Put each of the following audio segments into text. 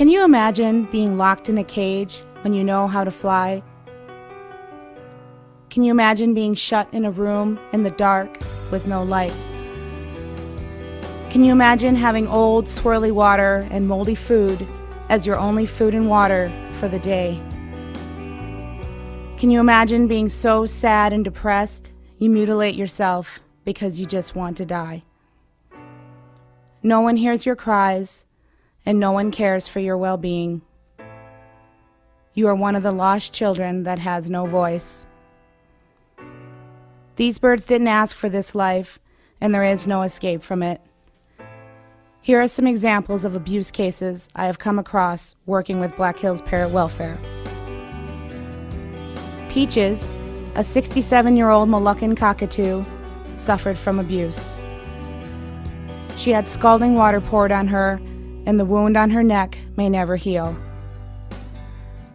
Can you imagine being locked in a cage when you know how to fly? Can you imagine being shut in a room in the dark with no light? Can you imagine having old, swirly water and moldy food as your only food and water for the day? Can you imagine being so sad and depressed you mutilate yourself because you just want to die? No one hears your cries, and no one cares for your well-being. You are one of the lost children that has no voice. These birds didn't ask for this life, and there is no escape from it. Here are some examples of abuse cases I have come across working with Black Hills Parrot Welfare. Peaches, a 67-year-old Moluccan cockatoo, suffered from abuse. She had scalding water poured on her, and the wound on her neck may never heal.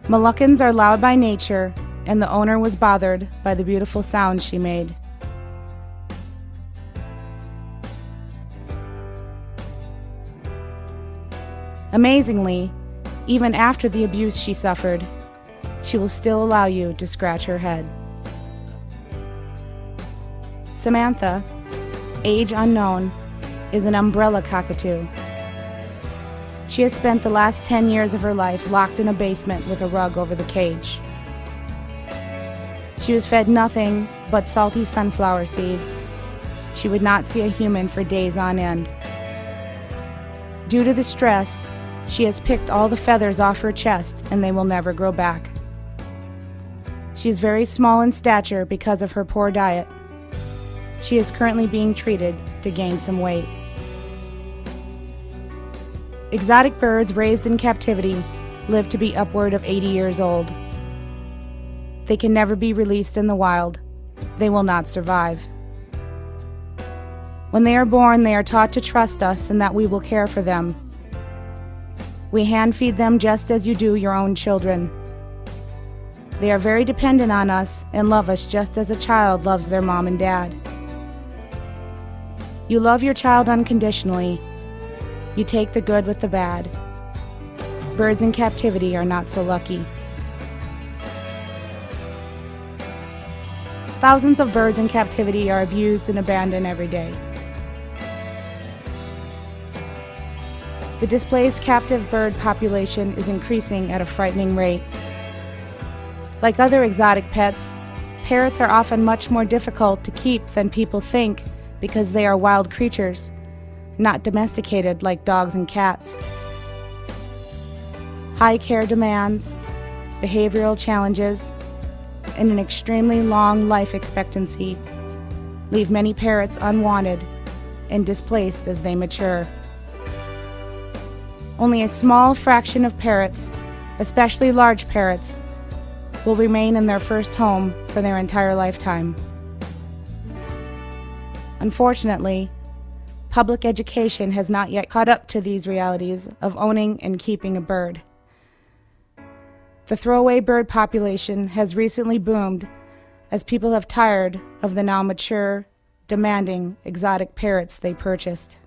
Moluccans are loud by nature, and the owner was bothered by the beautiful sounds she made. Amazingly, even after the abuse she suffered, she will still allow you to scratch her head. Samantha, age unknown, is an umbrella cockatoo. She has spent the last 10 years of her life locked in a basement with a rug over the cage. She was fed nothing but salty sunflower seeds. She would not see a human for days on end. Due to the stress, she has picked all the feathers off her chest and they will never grow back. She is very small in stature because of her poor diet. She is currently being treated to gain some weight. Exotic birds raised in captivity live to be upward of 80 years old. They can never be released in the wild. They will not survive. When they are born, they are taught to trust us and that we will care for them. We hand feed them just as you do your own children. They are very dependent on us and love us just as a child loves their mom and dad. You love your child unconditionally. You take the good with the bad. Birds in captivity are not so lucky. Thousands of birds in captivity are abused and abandoned every day. The displaced captive bird population is increasing at a frightening rate. Like other exotic pets, parrots are often much more difficult to keep than people think because they are wild creatures, not domesticated like dogs and cats. High care demands, behavioral challenges, and an extremely long life expectancy leave many parrots unwanted and displaced as they mature. Only a small fraction of parrots, especially large parrots, will remain in their first home for their entire lifetime. Unfortunately, public education has not yet caught up to these realities of owning and keeping a bird. The throwaway bird population has recently boomed as people have tired of the now mature, demanding exotic parrots they purchased.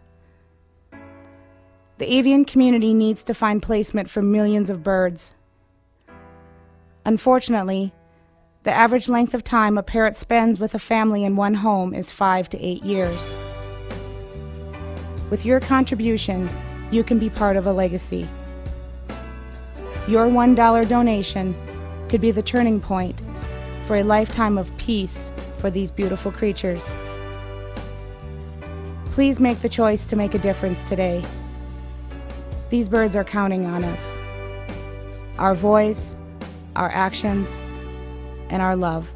The avian community needs to find placement for millions of birds. Unfortunately, the average length of time a parrot spends with a family in one home is 5 to 8 years. With your contribution, you can be part of a legacy. Your $1 donation could be the turning point for a lifetime of peace for these beautiful creatures. Please make the choice to make a difference today. These birds are counting on us. Our voice, our actions, and our love.